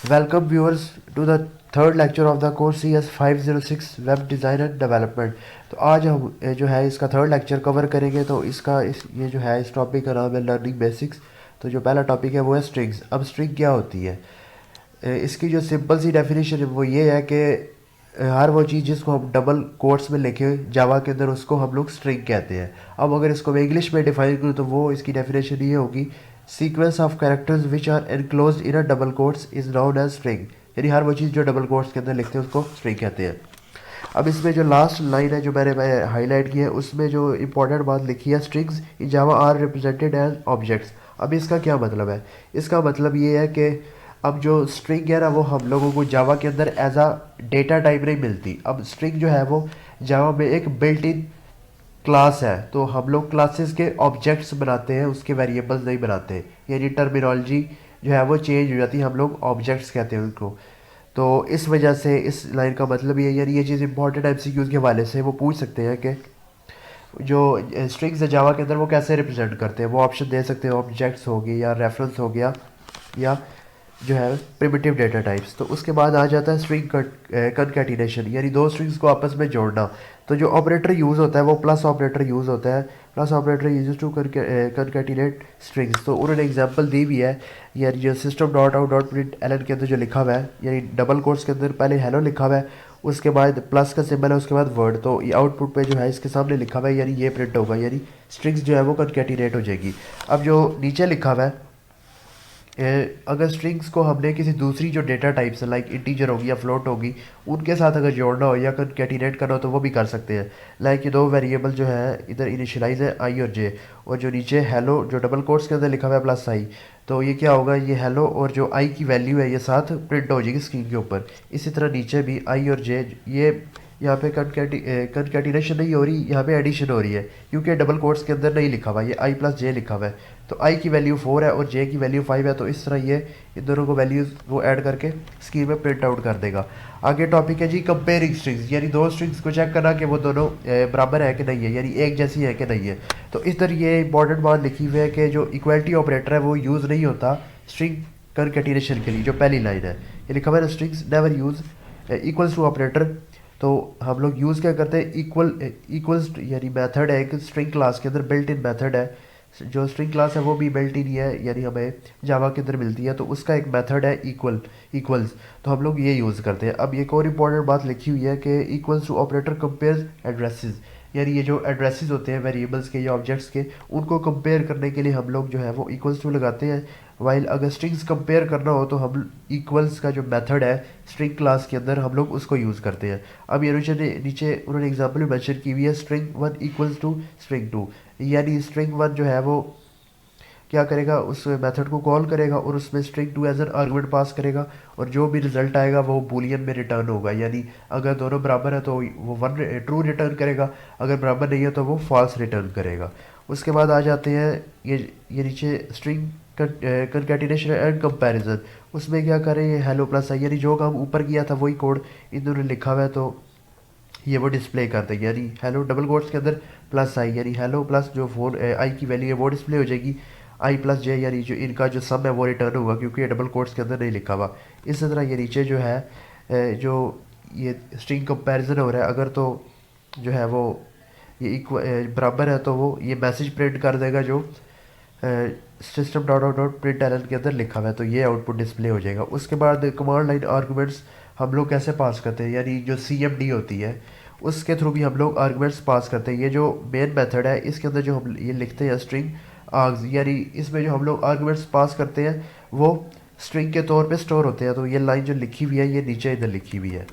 Welcome viewers to the third lecture of the course CS 506 web design and development. तो आज हम जो है इसका थर्ड लेक्चर कवर करेंगे। तो ये जो है इस टॉपिक का नाम है लर्निंग बेसिक्स। तो जो पहला टॉपिक है वो है स्ट्रिंग्स। अब स्ट्रिंग क्या होती है? इसकी जो सिंपल सी डेफिनेशन है वो ये है कि हर वो चीज़ जिसको हम डबल कोट्स में लिखे जावा के अंदर उसको हम लोग स्ट्रिंग कहते हैं। अब अगर इसको मैं इंग्लिश में डिफाइन करूँ तो वो इसकी डेफिनेशन ये होगी, sequence of characters which are enclose in a double quotes is known as string. यानी हर वो चीज़ जो डबल कोट्स के अंदर लिखते हैं उसको स्ट्रिंग कहते हैं। अब इसमें जो लास्ट लाइन है जो मैंने हाईलाइट की है उसमें जो इंपॉर्टेंट बात लिखी है, strings in Java are represented as objects. अब इसका क्या मतलब है? इसका मतलब ये है कि अब जो स्ट्रिंग है ना वो हम लोगों को जावा के अंदर एज आ डेटा टाइप नहीं मिलती। अब स्ट्रिंग जो है वो जावा में एक बिल्ट इन क्लास है। तो हम लोग क्लासेस के ऑब्जेक्ट्स बनाते हैं, उसके वेरिएबल्स नहीं बनाते। यानी टर्मिनोलॉजी जो है वो चेंज हो जाती है, हम लोग ऑब्जेक्ट्स कहते हैं उनको। तो इस वजह से इस लाइन का मतलब ये, यानी ये चीज़ इंपॉर्टेंट एमसीक्यूज़ के हवाले से वो पूछ सकते हैं कि जो स्ट्रिंग्स है जावा के अंदर वो कैसे रिप्रेजेंट करते हैं। वो ऑप्शन दे सकते हैं, ऑब्जेक्ट्स हो गए या रेफरेंस हो गया या जो है प्रिमिटिव डेटा टाइप्स। तो उसके बाद आ जाता है स्ट्रिंग कंकैटिनेशन, यानी दो स्ट्रिंग्स को आपस में जोड़ना। तो जो ऑपरेटर यूज़ होता है वो प्लस ऑपरेटर यूज़ होता है। Plus operator use to concatenate strings. तो उन्होंने एग्जांपल दी भी है, यानी जो system dot out dot print L के अंदर जो लिखा हुआ है, यानी डबल कोट्स के अंदर पहले हेलो लिखा हुआ है, उसके बाद प्लस का सिंबल है, उसके बाद वर्ड। तो ये आउटपुट पे जो है इसके सामने लिखा हुआ है, यानी ये प्रिंट होगा, यानी स्ट्रिंग्स जो है वो कंकैटिनेट हो जाएगी। अब जो नीचे लिखा हुआ है, अगर स्ट्रिंग्स को हमने किसी दूसरी जो डेटा टाइप्स है लाइक इंटीजर होगी या फ्लोट होगी उनके साथ अगर जोड़ना हो या कंकैटिनेट करना हो तो वो भी कर सकते हैं। लाइक ये दो वेरिएबल जो है इधर इनिशियलाइज है आई और जे, और जो नीचे हेलो जो डबल कोट्स के अंदर लिखा हुआ है प्लस आई। तो ये क्या होगा, ये हेलो और जो आई की वैल्यू है ये साथ प्रिंट हो जाएगी स्क्रीन के ऊपर। इसी तरह नीचे भी आई और जे, ये यहाँ पे कंकैटिनेशन नहीं हो रही, यहाँ पे एडिशन हो रही है क्योंकि डबल कोट्स के अंदर नहीं लिखा हुआ, ये आई प्लस जे लिखा हुआ है। तो आई की वैल्यू 4 है और जे की वैल्यू 5 है। तो इस तरह ये इन दोनों को वैल्यूज वो ऐड करके स्क्रीन में प्रिंट आउट कर देगा। आगे टॉपिक है जी कंपेयरिंग स्ट्रिंग्स, यानी दो स्ट्रिंग्स को चेक करना कि वो दोनों बराबर है कि नहीं है, यानी एक जैसी है कि नहीं है। तो इस तरह ये इंपॉर्टेंट बात लिखी हुई है कि जो इक्वलिटी ऑपरेटर है वो यूज़ नहीं होता स्ट्रिंग कंकैटिनेशन के लिए। जो पहली लाइन है ये लिखा हुआ है, strings never use equals to operator. तो हम लोग यूज़ क्या करते हैं, इक्वल्स, यानी मेथड है एक स्ट्रिंग क्लास के अंदर, बिल्ट इन मेथड है। जो स्ट्रिंग क्लास है वो भी बिल्ट इन ही है, यानी हमें जावा के अंदर मिलती है। तो उसका एक मेथड है इक्वल्स। तो हम लोग ये यूज़ करते हैं। अब एक और इम्पॉर्टेंट बात लिखी हुई है कि equals to operator compares addresses, यानी ये जो एड्रेसेस होते हैं वेरिएबल्स के या ऑब्जेक्ट्स के, उनको कंपेयर करने के लिए हम लोग जो है वो इक्वल्स टू लगाते हैं। वाइल अगर स्ट्रिंग्स कंपेयर करना हो तो हम इक्वल्स का जो मेथड है स्ट्रिंग क्लास के अंदर हम लोग उसको यूज़ करते हैं। अब ये नीचे उन्होंने एग्जाम्पल में मेंशन की हुई है, string one equals to string two. यानी स्ट्रिंग वन जो है वो क्या करेगा, उस मेथड को कॉल करेगा और उसमें string to as an argument pass करेगा, और जो भी रिजल्ट आएगा वो बूलियन में रिटर्न होगा। यानी अगर दोनों बराबर है तो वो वन ट्रू रिटर्न करेगा, अगर बराबर नहीं है तो वो फॉल्स रिटर्न करेगा। उसके बाद आ जाते हैं ये नीचे स्ट्रिंग कंकैटिनेशन एंड कंपैरिजन। उसमें क्या करें, ये हेलो प्लस आई, यानी जो काम ऊपर किया था वही कोड इन्होंने लिखा हुआ है, तो ये वो डिस्प्ले करते हैं। यानी हेलो डबल कोट्स के अंदर प्लस आई, यानी हेलो प्लस जो फोन आई की वैल्यू है वो डिस्प्ले हो जाएगी। आई प्लस जे, यानी जो इनका जो सम है वो रिटर्न होगा क्योंकि ये डबल कोट्स के अंदर नहीं लिखा हुआ। इसी तरह ये नीचे जो है जो ये स्ट्रिंग कंपैरिजन हो रहा है, अगर तो जो है वो ये बराबर है तो वो ये मैसेज प्रिंट कर देगा जो system dot out dot print L के अंदर लिखा हुआ है, तो ये आउटपुट डिस्प्ले हो जाएगा। उसके बाद कमांड लाइन आर्गूमेंट्स हम लोग कैसे पास करते हैं, यानी जो CMD होती है उसके थ्रू भी हम लोग आर्गूमेंट्स पास करते हैं। ये जो मेन मेथड है इसके अंदर जो हम ये लिखते हैं स्ट्रिंग आर्ग्स, यानी इसमें जो हम लोग आर्गूमेंट्स पास करते हैं वो स्ट्रिंग के तौर पे स्टोर होते हैं। तो ये लाइन जो लिखी हुई है ये नीचे इधर लिखी हुई है,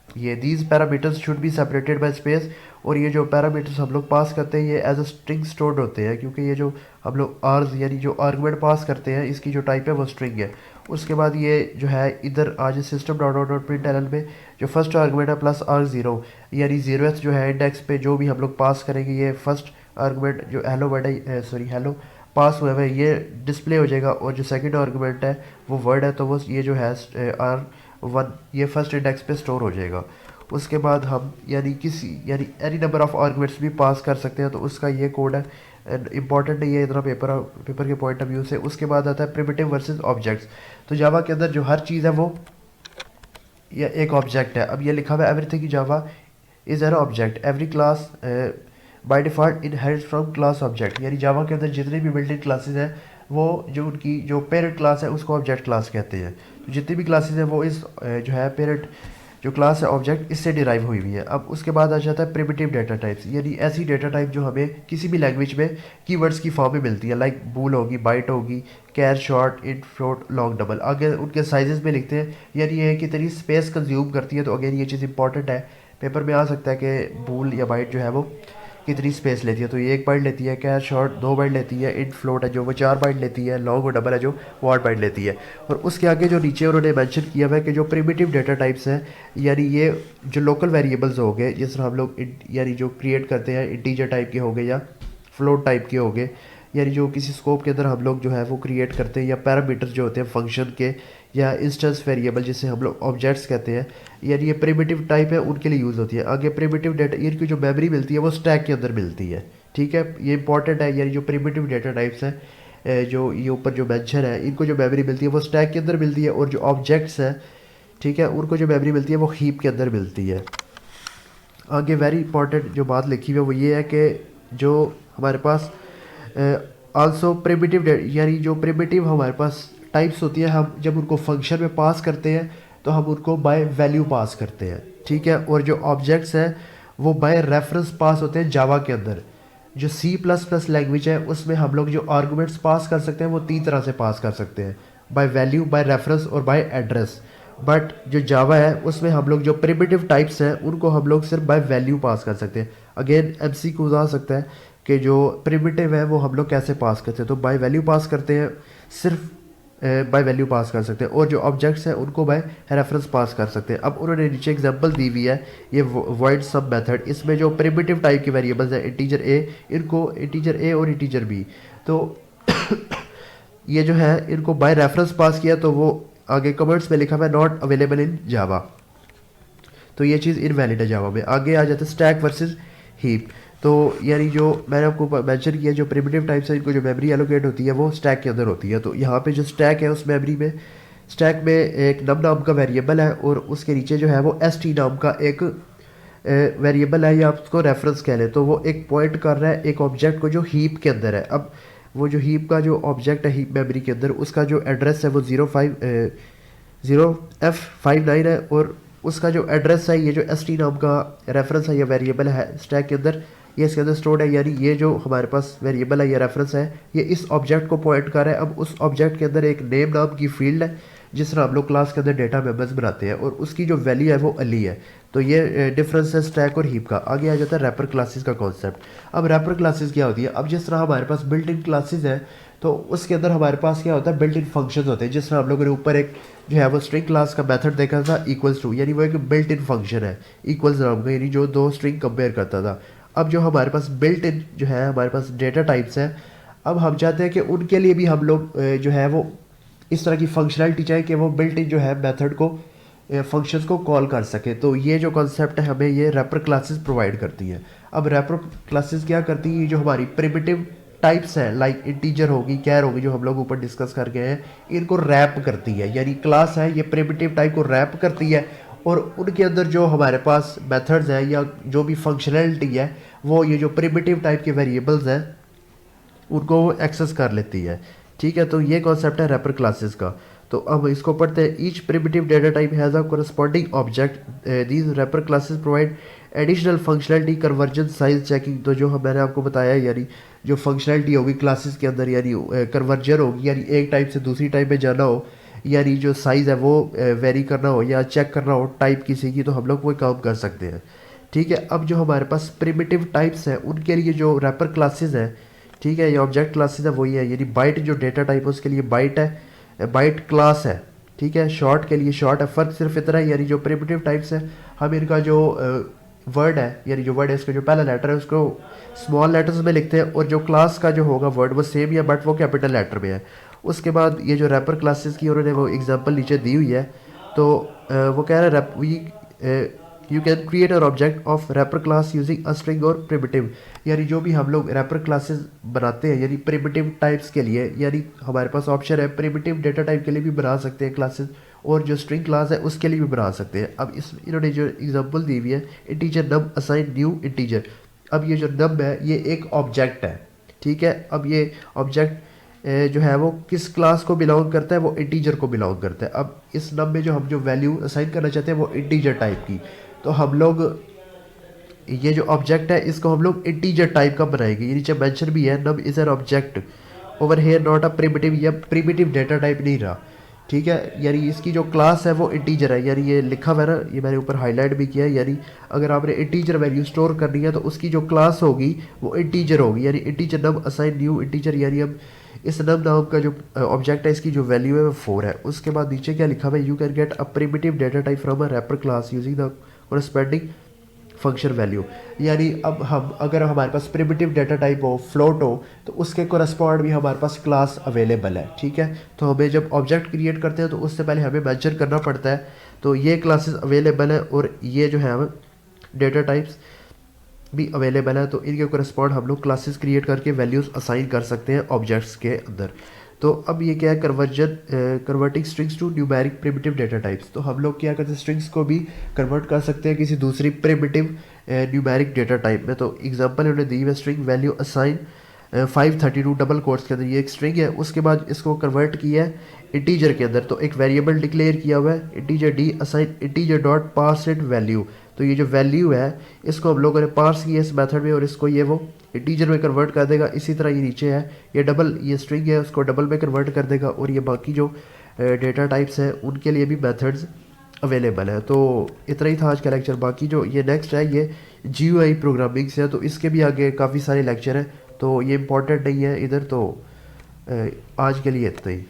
ये these parameters should be separated by space. और ये जो पैरामीटर्स हम लोग पास करते हैं ये एज अ स्ट्रिंग स्टोर्ड होते हैं, क्योंकि ये जो हम लोग आर्स यानी जो आर्गुमेंट पास करते हैं इसकी जो टाइप है वो स्ट्रिंग है। उसके बाद ये जो है इधर आज system dot dot dot print L में जो फर्स्ट आर्गुमेंट है प्लस R0, यानी जीरोथ जो है इंडेक्स पे जो भी हम लोग पास करेंगे ये फर्स्ट आर्गुमेंट जो हेलो वर्ड है सॉरी हेलो पास हुआ है ये डिस्प्ले हो जाएगा, और जो सेकंड आर्गुमेंट है वो वर्ड है तो वो ये जो है R1 ये फर्स्ट इंडेक्स पे स्टोर हो जाएगा। उसके बाद हम यानी एनी नंबर ऑफ आर्गुमेंट्स भी पास कर सकते हैं, तो उसका ये कोड है इंपॉर्टेंट नहीं है इतना पेपर के पॉइंट ऑफ व्यू से। उसके बाद आता है प्रिमिटिव वर्सेस ऑब्जेक्ट्स। तो जावा के अंदर जो हर चीज़ है वो ये एक ऑब्जेक्ट है। अब ये लिखा हुआ है everything Java is an object, every class by default inherits from class object. यानी जावा के अंदर जितनी भी बिल्ट इन क्लासेज हैं वो जो उनकी जो पेरेंट क्लास है उसको ऑब्जेक्ट क्लास कहते हैं। तो जितनी भी क्लासेज हैं वो इस जो है पेरेंट जो क्लास है ऑब्जेक्ट इससे डिराइव हुई हुई है। अब उसके बाद आ जाता है प्रिमिटिव डेटा टाइप्स, यानी ऐसी डेटा टाइप जो हमें किसी भी लैंग्वेज में कीवर्ड्स की फॉर्म में मिलती है, लाइक बूल होगी, बाइट होगी, char, short, int, float, long, double. आगे उनके साइजेस में लिखते हैं, यानी ये कितनी स्पेस कंज्यूम करती है। तो अगेन ये चीज़ इंपॉर्टेंट है, पेपर में आ सकता है कि बूल या बाइट जो है वो कितनी स्पेस लेती है। तो ये 1 बाइट लेती है, कैर शॉर्ट 2 बाइट लेती है, इंट फ्लोट है जो वो 4 बाइट लेती है, लॉन्ग और डबल है जो वो 8 बाइट लेती है। और उसके आगे जो नीचे उन्होंने मेंशन किया हुआ है कि जो प्रिमिटिव डेटा टाइप्स हैं, यानी ये जो लोकल वेरिएबल्स हो गए, जिस तरह हम लोग यानी जो क्रिएट करते हैं इंटीजर टाइप के हो गए या फ्लोट टाइप के हो गए, यानी जो किसी स्कोप के अंदर हम लोग जो है वो क्रिएट करते हैं, या पैरामीटर्स जो होते हैं फंक्शन के, या इंस्टेंस वेरिएबल जिसे हम लोग ऑब्जेक्ट्स कहते हैं, यानी ये प्रिमिटिव टाइप है उनके लिए यूज़ होती है। आगे प्रिमिटिव डेटा इनकी जो मेमोरी मिलती है वो स्टैक के अंदर मिलती है। ठीक है, ये इंपॉर्टेंट है, यानी जो प्रिमिटिव डेटा टाइप्स हैं जो ये ऊपर जो मेंशन है, इनको जो मेमोरी मिलती है वो स्टैक के अंदर मिलती है, और जो ऑब्जेक्ट्स हैं ठीक है उनको जो मेमोरी मिलती है वो हीप के अंदर मिलती है। आगे वेरी इंपॉर्टेंट जो बात लिखी हुई है वो ये है कि जो हमारे पास आल्सो प्रिमिटिव यानी जो प्रिमिटिव हमारे पास टाइप्स होती है, हम जब उनको फंक्शन में पास करते हैं तो हम उनको बाय वैल्यू पास करते हैं। ठीक है, और जो ऑब्जेक्ट्स हैं वो बाय रेफरेंस पास होते हैं जावा के अंदर। जो C++ लैंग्वेज है उसमें हम लोग जो आर्गूमेंट्स पास कर सकते हैं वो 3 तरह से पास कर सकते हैं, बाय वैल्यू, बाय रेफरेंस और बाय एड्रेस। बट जो जावा है उसमें हम लोग जो प्रिमिटिव टाइप्स हैं उनको हम लोग सिर्फ बाय वैल्यू पास कर सकते हैं। अगेन MCQ आ सकता है कि जो प्रिमिटिव है वो हम लोग कैसे पास करते हैं, तो बाय वैल्यू पास करते हैं, सिर्फ बाय वैल्यू पास कर सकते हैं, और जो ऑब्जेक्ट्स हैं उनको बाय रेफरेंस पास कर सकते हैं। अब उन्होंने नीचे एग्जांपल दी हुई है, ये वॉइड सब मेथड, इसमें जो प्रिमिटिव टाइप के वेरिएबल्स हैं इंटीजर ए, इनको इंटीजर ए और इंटीजर बी, तो ये जो है इनको बाय रेफरेंस पास किया तो वो आगे कमेंट्स में लिखा हुआ है नॉट अवेलेबल इन जावा, तो ये चीज़ इनवैलिड है जावा में। आगे आ जाता है स्टैक वर्सेस हीप। तो यानी जो मैंने आपको मेंशन किया जो प्रिमिटिव टाइप्स है इनको जो मेमोरी एलोकेट होती है वो स्टैक के अंदर होती है। तो यहाँ पे जो स्टैक है उस मेमोरी में स्टैक में एक नम नाम का वेरिएबल है, और उसके नीचे जो है वो st नाम का एक वेरिएबल है, या आप उसको रेफरेंस कह लें। तो वो एक पॉइंट कर रहा है एक ऑब्जेक्ट को जो हीप के अंदर है। अब वो जो हीप का जो ऑब्जेक्ट है हीप मेमोरी के अंदर, उसका जो एड्रेस है वो 0F59 है, और उसका जो एड्रेस है ये जो st नाम का रेफरेंस है या वेरिएबल है स्टैक के अंदर, ये इसके अंदर स्टोर्ड है। यानी ये जो हमारे पास वेरिएबल है या रेफरेंस है ये इस ऑब्जेक्ट को पॉइंट कर रहा है। अब उस ऑब्जेक्ट के अंदर एक नेम नाम की फील्ड है जिस तरह हम लोग क्लास के अंदर डेटा मेंबर्स बनाते हैं, और उसकी जो वैल्यू है वो अली है। तो ये डिफरेंस है स्टैक और हीप का। आगे आ जाता है रैपर क्लासेस का कॉन्सेप्ट। अब रैपर क्लासेस क्या होती है, अब जिस तरह हमारे पास बिल्ट इन क्लासेस है तो उसके अंदर हमारे पास क्या होता है बिल्ट इन फंक्शंस होते हैं। जिस तरह हम लोगों ने ऊपर एक जो है वो स्ट्रिंग क्लास का मेथड देखा था इक्वल्स टू, यानी वो एक बिल्ट इन फंक्शन है इक्वल्स नाम का, यानी जो 2 स्ट्रिंग कंपेयर करता था। अब जो हमारे पास बिल्ट इन जो है हमारे पास डेटा टाइप्स हैं, अब हम चाहते हैं कि उनके लिए भी हम लोग जो है वो इस तरह की फंक्शनलिटी चाहिए कि वो बिल्ट इन जो है मेथड को फंक्शंस को कॉल कर सके। तो ये जो कॉन्सेप्ट है हमें ये रैपर क्लासेस प्रोवाइड करती है। अब रैपर क्लासेस क्या करती है, जो हमारी प्रिमिटिव टाइप्स हैं लाइक इंटीजर होगी, कैर होगी, जो हम लोग ऊपर डिस्कस कर गए हैं, इनको रैप करती है। यानी क्लास है ये प्रिमिटिव टाइप को रैप करती है, और उनके अंदर जो हमारे पास मेथड्स हैं या जो भी फंक्शनैलिटी है वो ये जो प्रिमिटिव टाइप के वेरिएबल्स हैं उनको वो एक्सेस कर लेती है। ठीक है, तो ये कॉन्सेप्ट है रैपर क्लासेस का। तो अब इसको पढ़ते हैं। Each primitive data type has a corresponding object, these wrapper classes provide additional functionality conversion size checking. तो जो मैंने आपको बताया यानी जो फंक्शनैलिटी होगी क्लासेस के अंदर, यानी कन्वर्जन होगी, यानी एक टाइप से दूसरी टाइप में जाना हो, यानी जो साइज़ है वो वेरी करना हो या चेक करना हो टाइप किसी की, तो हम लोग वो काम कर सकते हैं। ठीक है, अब जो हमारे पास प्रिमिटिव टाइप्स हैं उनके लिए जो रैपर क्लासेस हैं, ठीक है, ये ऑब्जेक्ट क्लासेस है वही है, यानी बाइट जो डेटा टाइप है उसके लिए बाइट है, बाइट क्लास है। ठीक है, शॉर्ट के लिए शॉर्ट है, फ़र्क सिर्फ इतना है, यानी जो प्रिमिटिव टाइप्स है हम इनका जो वर्ड है, यानी जो वर्ड है इसका जो पहला लेटर है उसको स्मॉल लेटर्स में लिखते हैं, और जो क्लास का जो होगा वर्ड वो सेम है बट वो कैपिटल लेटर में है। उसके बाद ये जो रैपर क्लासेस की उन्होंने वो एग्जांपल नीचे दी हुई है, तो वो कह रहे हैं we you can create an object of wrapper class using a string और प्रिमिटिव। यानी जो भी हम लोग रैपर क्लासेस बनाते हैं यानी प्रिमिटिव टाइप्स के लिए, यानी हमारे पास ऑप्शन है प्रिमिटिव डेटा टाइप के लिए भी बना सकते हैं क्लासेस, और जो स्ट्रिंग क्लास है उसके लिए भी बना सकते हैं। अब इस इन्होंने जो एग्जांपल दी हुई है इंटीजर नम असाइन न्यू इंटीजर। अब ये जो नम है ये एक ऑब्जेक्ट है, ठीक है। अब ये ऑब्जेक्ट जो है वो किस क्लास को बिलोंग करता है, वो इंटीजर को बिलोंग करता है। अब इस नम में जो हम जो वैल्यू असाइन करना चाहते हैं वो इंटीजर टाइप की, तो हम लोग ये जो ऑब्जेक्ट है इसको हम लोग इंटीजर टाइप का बनाएंगे। ये नीचे मेंशन भी है num is an object over here not a primitive, या प्रिमिटिव डेटा टाइप नहीं रहा, ठीक है। यानी इसकी जो क्लास है वो इंटीजर है, यानी ये लिखा हुआ है ना, ये मैंने ऊपर हाईलाइट भी किया है। यानी अगर आपने इंटीजर वैल्यू स्टोर करनी है तो उसकी जो क्लास होगी वो इंटीजर होगी, यानी इंटीजर नम असाइन न्यू इंटीजर। यानी अब इस नम नाम का जो ऑब्जेक्ट है इसकी जो वैल्यू है वो 4 है। उसके बाद नीचे क्या लिखा हुआ है, you can get a primitive data type from a wrapper class using the corresponding function value. यानी अब हम अगर हमारे पास प्रिमिटिव डेटा टाइप हो, फ्लोट हो, तो उसके कोरस्पॉन्ड भी हमारे पास क्लास अवेलेबल है, ठीक है। तो हमें जब ऑब्जेक्ट क्रिएट करते हैं तो उससे पहले हमें मेंशन करना पड़ता है, तो ये क्लासेस अवेलेबल है और ये जो है डेटा टाइप्स भी अवेलेबल है। तो इनके कोरस्पॉन्ड हम लोग क्लासेस क्रिएट करके वैल्यूज़ असाइन कर सकते हैं ऑब्जेक्ट्स के अंदर। तो अब ये क्या है, converting strings to numeric primitive data types. तो हम लोग क्या करते हैं, स्ट्रिंग्स को भी कन्वर्ट कर सकते हैं किसी दूसरी प्रिमिटिव न्यूमेरिक डेटा टाइप में। तो एग्जांपल उन्होंने दी है string value assign 532 double quotes के अंदर, ये एक स्ट्रिंग है। उसके बाद इसको कन्वर्ट किया है इंटीजर के अंदर, तो एक वेरिएबल डिक्लेयर किया हुआ है integer D assign integer dot parse int value. तो ये जो वैल्यू है इसको हम लोगों ने पार्स किया इस मेथड में और इसको ये वो इंटीजर में कन्वर्ट कर देगा। इसी तरह ये नीचे है ये डबल, ये स्ट्रिंग है उसको डबल में कन्वर्ट कर देगा, और ये बाकी जो डेटा टाइप्स हैं उनके लिए भी मेथड्स अवेलेबल है। तो इतना ही था आज का लेक्चर। बाकी जो ये नेक्स्ट है ये GUI प्रोग्रामिंग से है, तो इसके भी आगे काफ़ी सारे लेक्चर हैं, तो ये इंपॉर्टेंट नहीं है इधर। तो आज के लिए इतना ही।